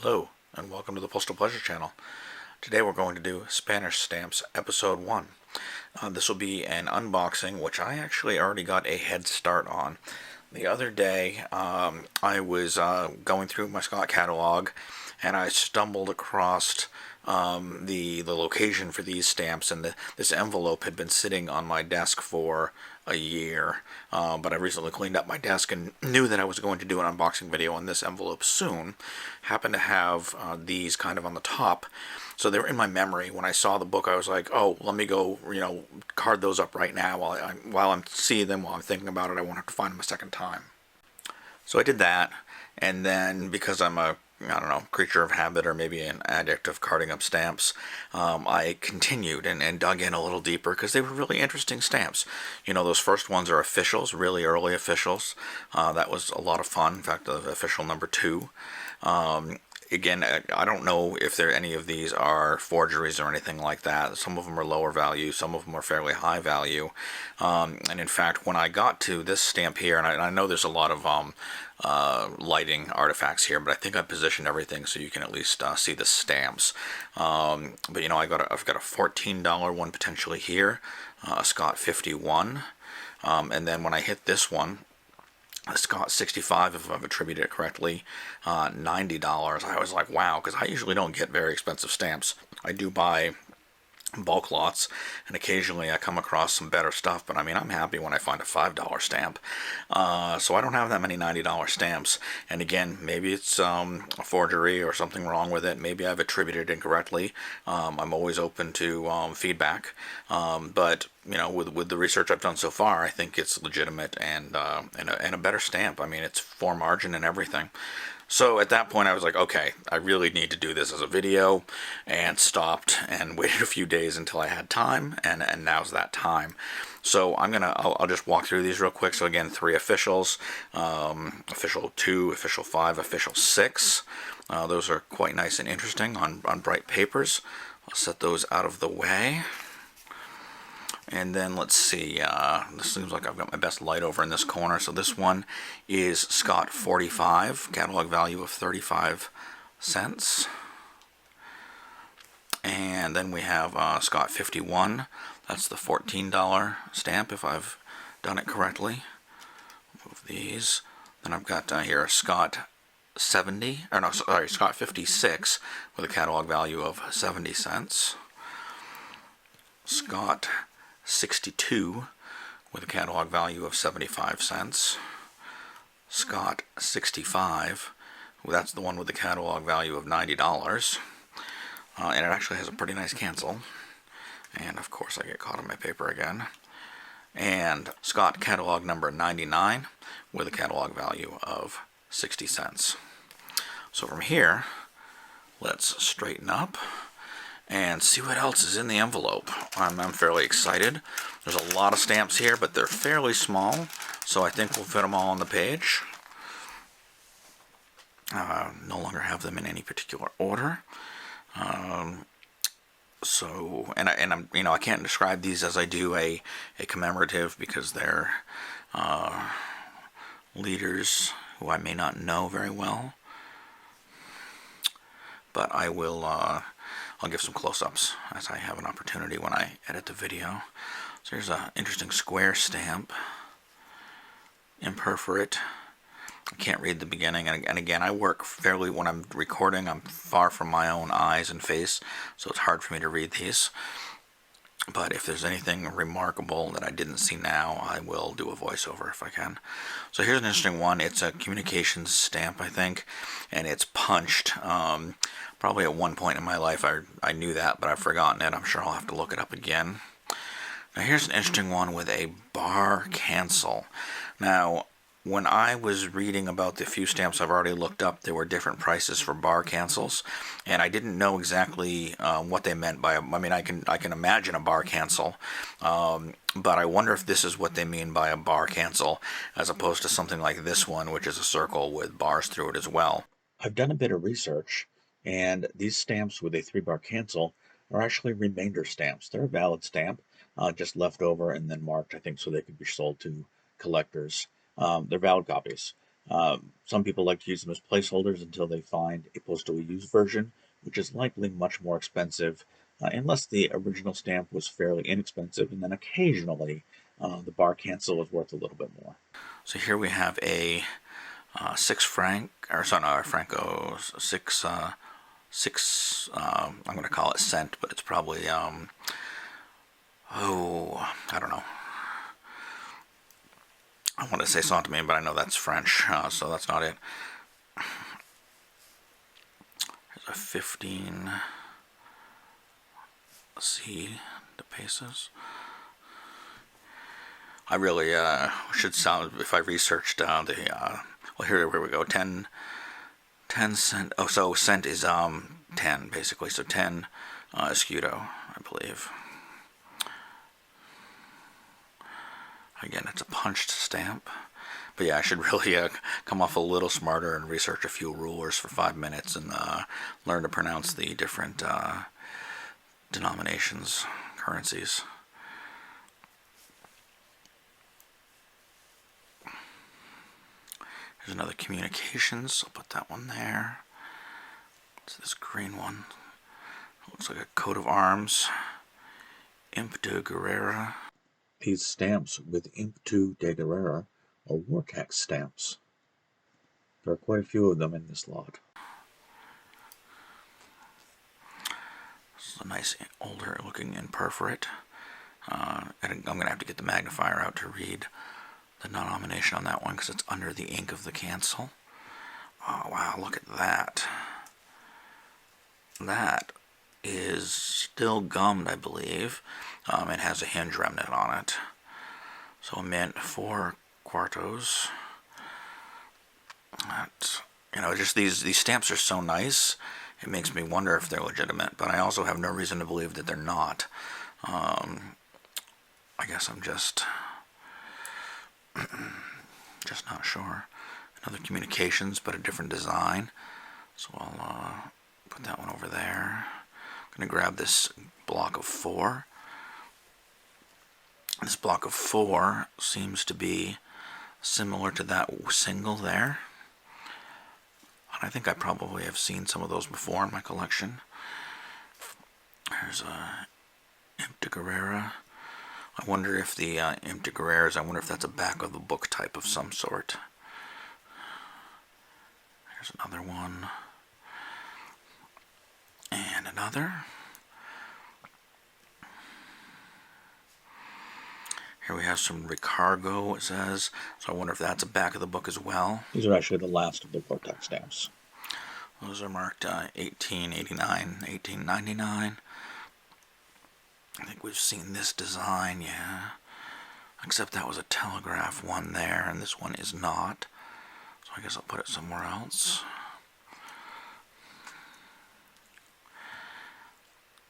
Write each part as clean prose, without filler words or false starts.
Hello, and welcome to the Postal Pleasure Channel. Today we're going to do Spanish Stamps Episode 1. This will be an unboxing, which I actually already got a head start on. The other day, I was going through my Scott catalog, and I stumbled across the location for these stamps, and this envelope had been sitting on my desk for a year, but I recently cleaned up my desk and knew that I was going to do an unboxing video on this envelope soon. Happened to have these kind of on the top, so they were in my memory. When I saw the book, I was like, oh, let me go, card those up right now while I'm seeing them, while I'm thinking about it. I won't have to find them a second time. So I did that, and then because I'm a creature of habit, or maybe an addict of carding up stamps, I continued and dug in a little deeper because they were really interesting stamps. Those first ones are officials, really early officials. That was a lot of fun. In fact, the official number 2. Again, I don't know if any of these are forgeries or anything like that. Some of them are lower value, some of them are fairly high value. And in fact, when I got to this stamp here, and I know there's a lot of lighting artifacts here, but I think I positioned everything so you can at least see the stamps. But I've got a $14 one potentially here, a Scott 51, and then when I hit this one, a Scott 65, if I've attributed it correctly, $90. I was like, wow, because I usually don't get very expensive stamps. I do buy bulk lots, and occasionally I come across some better stuff, but I'm happy when I find a $5 stamp. So I don't have that many $90 stamps, and again, maybe it's a forgery or something wrong with it. Maybe I've attributed it incorrectly. I'm always open to feedback, but with the research I've done so far, I think it's legitimate and a better stamp. It's for margin and everything. So at that point I was like, okay, I really need to do this as a video, and stopped and waited a few days until I had time, and now's that time. So I'll just walk through these real quick. So again, 3 officials, official 2, official 5, official 6. Those are quite nice and interesting on bright papers. I'll set those out of the way. And then let's see, this seems like I've got my best light over in this corner. So this one is Scott 45, catalog value of 35 cents. And then we have Scott 51, that's the $14 stamp if I've done it correctly. Move these. Then I've got here a Scott 70, or no, sorry, Scott 56 with a catalog value of 70 cents. Scott 62 with a catalog value of 75 cents. Scott 65, well, that's the one with the catalog value of $90. And it actually has a pretty nice cancel. And of course I get caught on my paper again. And Scott catalog number 99 with a catalog value of 60 cents. So from here, let's straighten up and see what else is in the envelope. I'm fairly excited. There's a lot of stamps here, but they're fairly small, so I think we'll fit them all on the page. No longer have them in any particular order. So, I can't describe these as I do a commemorative, because they're leaders who I may not know very well. But I will. I'll give some close-ups as I have an opportunity when I edit the video. So here's an interesting square stamp, imperforate. I can't read the beginning, and again, I work fairly, when I'm recording, I'm far from my own eyes and face, so it's hard for me to read these. But if there's anything remarkable that I didn't see now, I will do a voiceover if I can. So here's an interesting one. It's a communications stamp, I think, and it's punched. Probably at one point in my life I knew that, but I've forgotten it. I'm sure I'll have to look it up again. Now here's an interesting one with a bar cancel. Now, when I was reading about the few stamps I've already looked up, there were different prices for bar cancels, and I didn't know exactly what they meant by. I can imagine a bar cancel, but I wonder if this is what they mean by a bar cancel, as opposed to something like this one, which is a circle with bars through it as well. I've done a bit of research, and these stamps with a 3-bar cancel are actually remainder stamps. They're a valid stamp, just left over and then marked, I think, so they could be sold to collectors. They're valid copies. Some people like to use them as placeholders until they find a postally used version, which is likely much more expensive, unless the original stamp was fairly inexpensive, and then occasionally the bar cancel is worth a little bit more. So here we have a 6 franc, or sorry, no, Franco, six, I'm going to call it cent, but it's probably, I don't know. I want to say centime, but I know that's French, so that's not it. There's a 15 de pesos. I really should sound, if I researched well, here we go, 10 cent, oh, so cent is 10, basically, so 10 escudo, I believe. Again, it's a punched stamp. But yeah, I should really come off a little smarter and research a few rulers for 5 minutes and learn to pronounce the different denominations, currencies. Here's another communications. I'll put that one there. It's this green one. Looks like a coat of arms. Impuesto De Guerra. These stamps with Impuesto De Guerra are war tax stamps. There are quite a few of them in this lot. This is a nice older looking imperforate. And I'm going to have to get the magnifier out to read the denomination on that one because it's under the ink of the cancel. Oh wow, look at that. That is still gummed, I believe. It has a hinge remnant on it. So a mint 4 quartos. That, just these stamps are so nice. It makes me wonder if they're legitimate, but I also have no reason to believe that they're not. I guess I'm just not sure. Another communications, but a different design. So I'll put that one over there. I'm going to grab this block of 4. This block of 4 seems to be similar to that single there. And I think I probably have seen some of those before in my collection. There's a Imp de Guerra. I wonder if the Imp de Guerreras, I wonder if that's a back of the book type of some sort. There's another one. And another. Here we have some Recargo, it says. So I wonder if that's a back of the book as well. These are actually the last of the war tax stamps. Those are marked 1889, 1899. I think we've seen this design, yeah. Except that was a Telegraph one there, and this one is not. So I guess I'll put it somewhere else.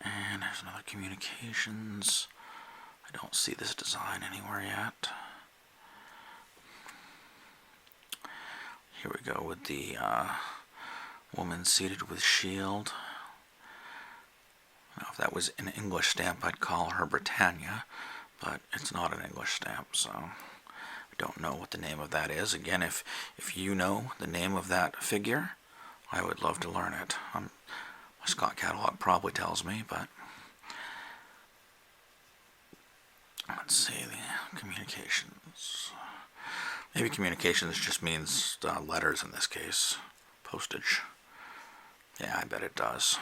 And there's another communications. I don't see this design anywhere yet. Here we go with the woman seated with shield. Now, if that was an English stamp, I'd call her Britannia, but it's not an English stamp, so I don't know what the name of that is. Again, if you know the name of that figure, I would love to learn it. My Scott catalog probably tells me, but let's see, the communications. Maybe communications just means letters in this case. Postage. Yeah, I bet it does.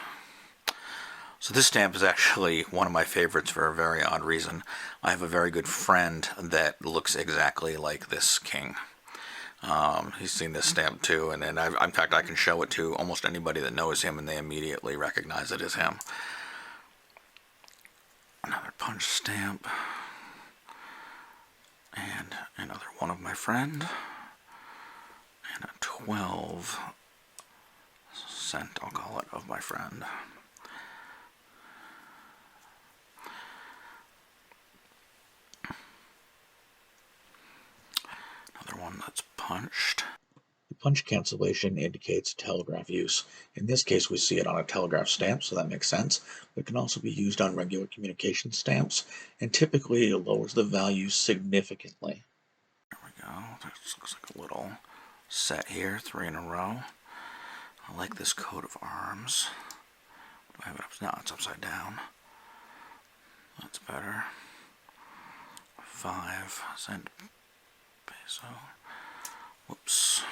So this stamp is actually one of my favorites for a very odd reason. I have a very good friend that looks exactly like this king. He's seen this stamp too, and in fact I can show it to almost anybody that knows him and they immediately recognize it as him. Another punch stamp. And another one of my friend. And a 12 cent, I'll call it, of my friend. Another one that's punched. The punch cancellation indicates telegraph use. In this case, we see it on a telegraph stamp, so that makes sense. But it can also be used on regular communication stamps, and typically it lowers the value significantly. There we go. This looks like a little set here, 3 in a row. I like this coat of arms. Do I have it up? No, it's upside down. That's better. 5 cent peso. Whoops.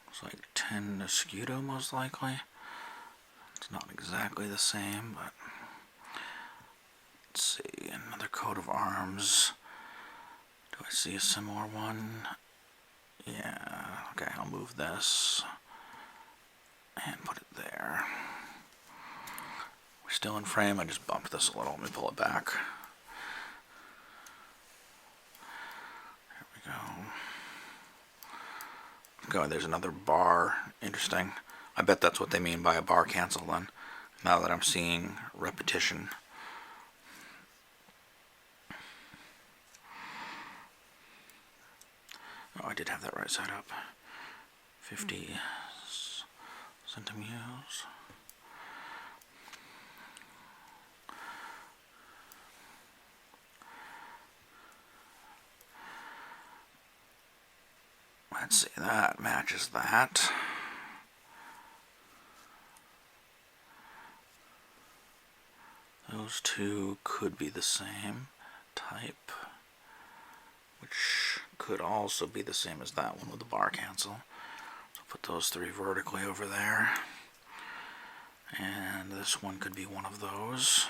Looks like 10 escudo most likely. It's not exactly the same, but let's see. Another coat of arms. Do I see a similar one? Yeah. Okay, I'll move this and put it there. We're still in frame. I just bumped this a little. Let me pull it back. There we go. God, there's another bar. Interesting. I bet that's what they mean by a bar cancel then, now that I'm seeing repetition. Oh, I did have that right side up. 50 centimeters. Let's see, that matches that. Those two could be the same type, which could also be the same as that one with the bar cancel. So put those 3 vertically over there. And this one could be one of those.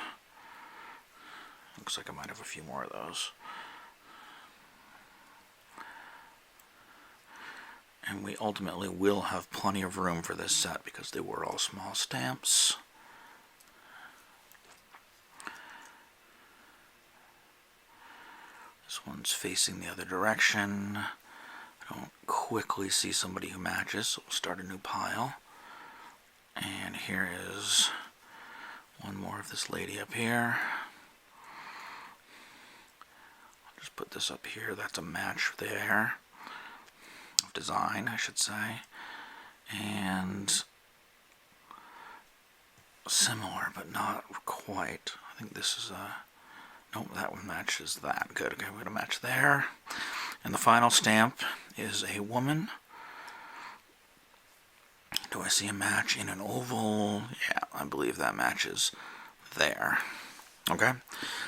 Looks like I might have a few more of those. And we ultimately will have plenty of room for this set because they were all small stamps. This one's facing the other direction. I don't quickly see somebody who matches, so we'll start a new pile. And here is one more of this lady up here. I'll just put this up here. That's a match there. Of design, I should say. And similar, but not quite. I think this is a... Nope, that one matches that. Good. Okay, we're going to match there. And the final stamp is a woman. Do I see a match in an oval? Yeah, I believe that matches there. Okay,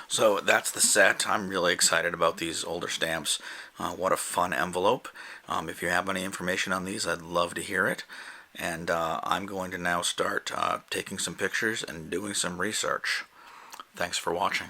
so that's the set. I'm really excited about these older stamps. What a fun envelope. If you have any information on these, I'd love to hear it. And I'm going to now start taking some pictures and doing some research. Thanks for watching.